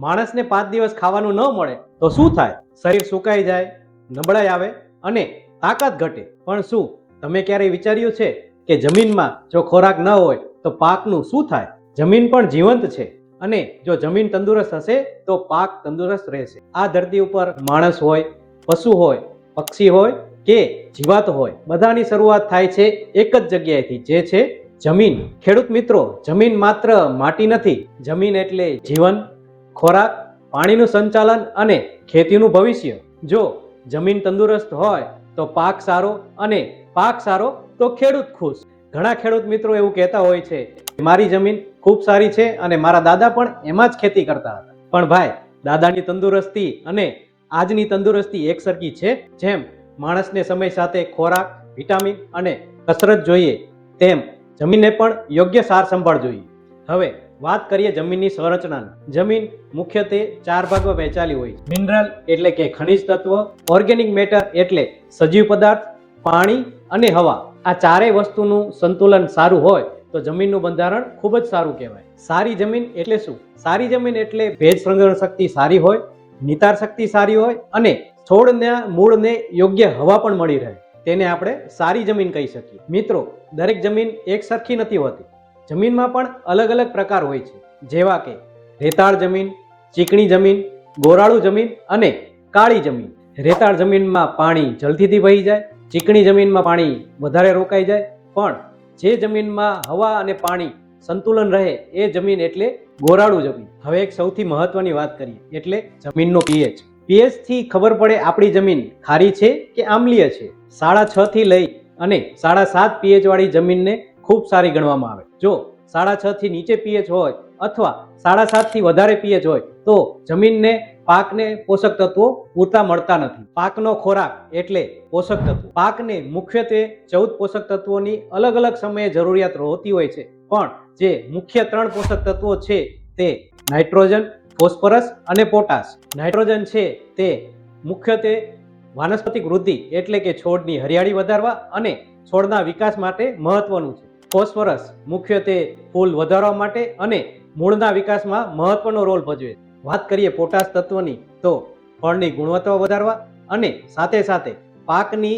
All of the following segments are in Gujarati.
માણસને 5 દિવસ ખાવાનું ન મળે તો શું થાય? શરીર સુકાઈ જાય, નબળાઈ આવે અને તાકાત ઘટે. પણ શું તમે ક્યારેય વિચાર્યું છે કે જમીનમાં જો ખોરાક ન હોય તો પાકનું શું થાય? જમીન પણ જીવંત છે અને જો જમીન તંદુરસ્ત હશે તો પાક તંદુરસ્ત રહેશે. આ ધરતી ઉપર માણસ હોય, પશુ હોય, પક્ષી હોય કે જીવાત હોય, બધાની શરૂઆત થાય છે એક જ જગ્યાએથી, જે છે જમીન. ખેડૂત મિત્રો, જમીન માત્ર માટી નથી. જમીન એટલે જીવન, ખોરાક, પાણીનું સંચાલન અને ખેતીનું ભવિષ્ય. જો જમીન તંદુરસ્ત હોય તો પાક સારો, અને પાક સારો તો ખેડૂત ખુશ. ઘણા ખેડૂત મિત્રો એવું કહેતા હોય છે, મારી જમીન ખૂબ સારી છે અને મારા દાદા પણ એમાં જ ખેતી કરતા હતા. પણ ભાઈ, દાદાની તંદુરસ્તી અને આજની તંદુરસ્તી એક સરખી છે? જેમ માણસને સમય સાથે ખોરાક, વિટામિન અને કસરત જોઈએ, તેમ જમીનને પણ યોગ્ય સાર સંભાળ જોઈએ. હવે વાત કરીએ જમીનની સંરચનાની. જમીન મુખ્યત્વે 4 ભાગમાં વહેંચાયેલી હોય છે. મિનરલ એટલે કે ખનિજ તત્વ, ઓર્ગેનિક મેટર એટલે સજીવ પદાર્થ, પાણી અને હવા. આ ચારેય વસ્તુનું સંતુલન સારું હોય તો જમીનનું બંધારણ ખૂબ જ સારું કહેવાય. સારી જમીન એટલે શું? સારી જમીન એટલે ભેજ સંગ્રહણ શક્તિ સારી હોય, નિતાર શક્તિ સારી હોય અને છોડના મૂળને યોગ્ય હવા પણ મળી રહે. તેને આપણે સારી જમીન કહી શકીએ. મિત્રો, દરેક જમીન એક સરખી નથી હોતી. જમીનમાં પણ અલગ અલગ પ્રકાર હોય છે, જેવા કે રેતાળ જમીન, ચીકણી જમીન, ગોરાળુ જમીન અને કાળી જમીન. રેતાળ જમીનમાં પાણી જલ્દીથી વહી જાય, ચીકણી જમીનમાં પાણી વધારે રોકાઈ જાય, પણ જે જમીનમાં હવા અને પાણી સંતુલન રહે એ જમીન એટલે ગોરાળુ જમીન. હવે એક સૌથી મહત્વની વાત કરીએ, એટલે જમીનનો પીએચ. પીએચ થી ખબર પડે આપણી જમીન ખારી છે કે આમ્લીય છે. 6.5 થી લઈ અને 7.5 પીએચ વાળી જમીનને ખૂબ સારી ગણવામાં આવે. જો 6.5 થી નીચે પીએચ હોય અથવા 7.5 થી વધારે પીએચ હોય તો જમીનને, પાકને પોષક તત્વો પૂરતા મળતા નથી. પાકનો ખોરાક એટલે પોષક તત્વો. પાકને મુખ્યત્વે 14 પોષક તત્વોની અલગ અલગ સમયે જરૂરિયાત હોતી હોય છે, પણ જે મુખ્ય 3 પોષક તત્વો છે તે નાઇટ્રોજન, ફોસ્ફરસ અને પોટાશ. નાઇટ્રોજન છે તે મુખ્યત્વે વાનસ્પતિક વૃદ્ધિ એટલે કે છોડની હરિયાળી વધારવા અને છોડના વિકાસ માટે મહત્વનું છે. ફોસ્ફરસ મુખ્યત્વે ફૂલ વધારવા માટે અને મૂળના વિકાસમાં મહત્વનો રોલ ભજવે છે. વાત કરીએ પોટાશ તત્વની તો ફળની ગુણવત્તા વધારવા અને સાથે સાથે પાકની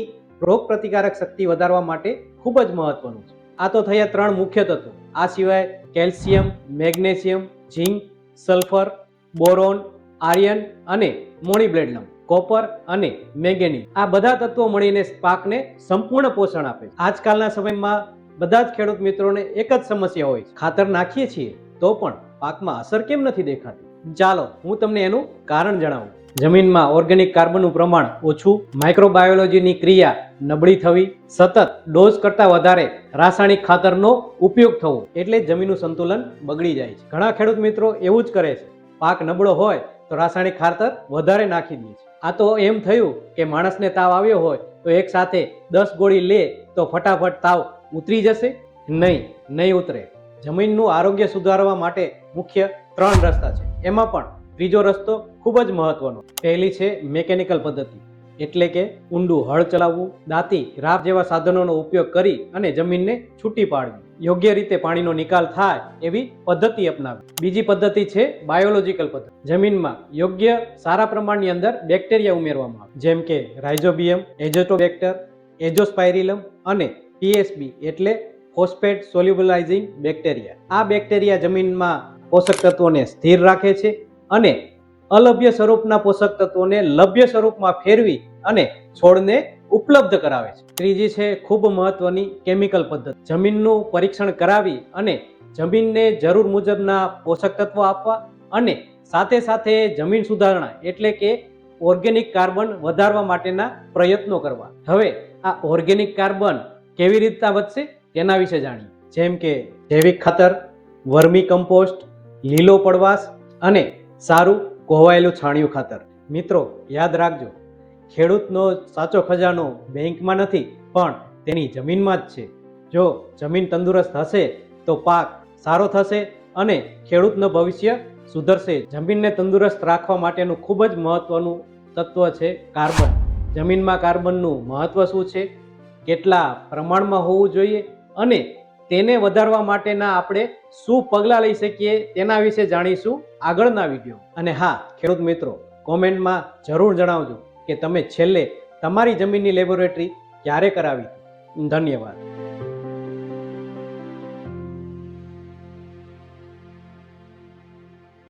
રોગ પ્રતિકારક શક્તિ વધારવા માટે ખૂબ જ મહત્વનું છે. આ તો થયા 3 મુખ્ય તત્વો. આ સિવાય કેલ્શિયમ, મેગ્નેશિયમ, ઝીંક, સલ્ફર, બોરોન, આયર્ન અને મોલિબ્ડેનમ, કોપર અને મેંગેનીઝ. આ બધા તત્વો મળીને પાકને સંપૂર્ણ પોષણ આપે છે. આજકાલના સમયમાં બધા જ ખેડૂત મિત્રોને એક જ સમસ્યા હોય છે, ખાતર નાખીએ છીએ તો પણ પાકમાં અસર કેમ નથી દેખાતી? ચાલો હું તમને એનું કારણ જણાવું. જમીનમાં ઓર્ગેનિક કાર્બનનું પ્રમાણ ઓછું, માઇક્રોબાયોલોજીની ક્રિયા નબળી થવી, સતત ડોઝ કરતાં વધારે રાસાયણિક ખાતરનો ઉપયોગ થવો, એટલે જમીનનું સંતુલન બગડી જાય છે. ઘણા ખેડૂત મિત્રો એવું જ કરે છે, પાક નબળો હોય તો રાસાયણિક ખાતર વધારે નાખી દે છે. આ તો એમ થયું કે માણસને તાવ આવ્યો હોય તો એક સાથે 10 ગોળી લે તો ફટાફટ તાવ ઉતરી જશે? નહીં ઉતરે. જમીનનું આરોગ્ય સુધારવા માટે મુખ્ય 3 રસ્તા છે. એમાં પણ ત્રીજો રસ્તો ખૂબ જ મહત્વનો. પહેલી છે મેકેનિકલ પદ્ધતિ, એટલે કે ઊંડું હળ ચલાવવું, દાંતી, રાપ જેવા સાધનોનો ઉપયોગ કરી અને જમીનને છૂટી પાડવી, યોગ્ય રીતે પાણીનો નિકાલ થાય એવી પદ્ધતિ અપનાવવી. બીજી પદ્ધતિ છે બાયોલોજીકલ પદ્ધતિ. જમીનમાં યોગ્ય સારા પ્રમાણની અંદર બેક્ટેરિયા ઉમેરવામાં આવે, જેમ કે રાઇઝોબિયમ, એઝોટોબેક્ટર, એઝોસ્પાયરિલમ અને પીએસબી એટલે ફોસ્ફેટ સોલ્યુબલાઇઝિંગ બેક્ટેરિયા. આ બેક્ટેરિયા જમીનમાં પોષક તત્વોને સ્થિર રાખે છે અને અલભ્ય સ્વરૂપના પોષક તત્વોને લભ્ય સ્વરૂપમાં ફેરવી અને છોડને ઉપલબ્ધ કરાવે છે. ત્રીજી છે ખૂબ મહત્વની કેમિકલ પદ્ધતિ. જમીનનું પરીક્ષણ કરાવી અને જમીનને જરૂર મુજબના પોષક તત્વો આપવા અને સાથે સાથે જમીન સુધારણા એટલે કે ઓર્ગેનિક કાર્બન વધારવા માટેના પ્રયત્નો કરવા. હવે આ ઓર્ગેનિક કાર્બન કેવી રીતે વધશે તેના વિશે જાણીએ. જેમ કે જૈવિક ખાતર, વર્મી કમ્પોસ્ટ, લીલો પડવાશ અને સારું કોહવાયેલું છાણિયું ખાતર. મિત્રો યાદ રાખજો, ખેડૂતનો સાચો ખજાનો બેંકમાં નથી પણ તેની જમીનમાં જ છે. જો જમીન તંદુરસ્ત હશે તો પાક સારો થશે અને ખેડૂતનું ભવિષ્ય સુધરશે. જમીનને તંદુરસ્ત રાખવા માટેનું ખૂબ જ મહત્વનું તત્વ છે કાર્બન. જમીનમાં કાર્બનનું મહત્વ શું છે, કેટલા પ્રમાણમાં હોવું જોઈએ અને તેને વધારવા માટેના આપણે શું પગલાં લઈ શકીએ તેના વિશે જાણીશું આગળના વિડીયો. અને હા ખેડૂત મિત્રો, કોમેન્ટમાં જરૂર જણાવજો કે તમે છેલ્લે તમારી જમીનની લેબોરેટરી ક્યારે કરાવી. ધન્યવાદ.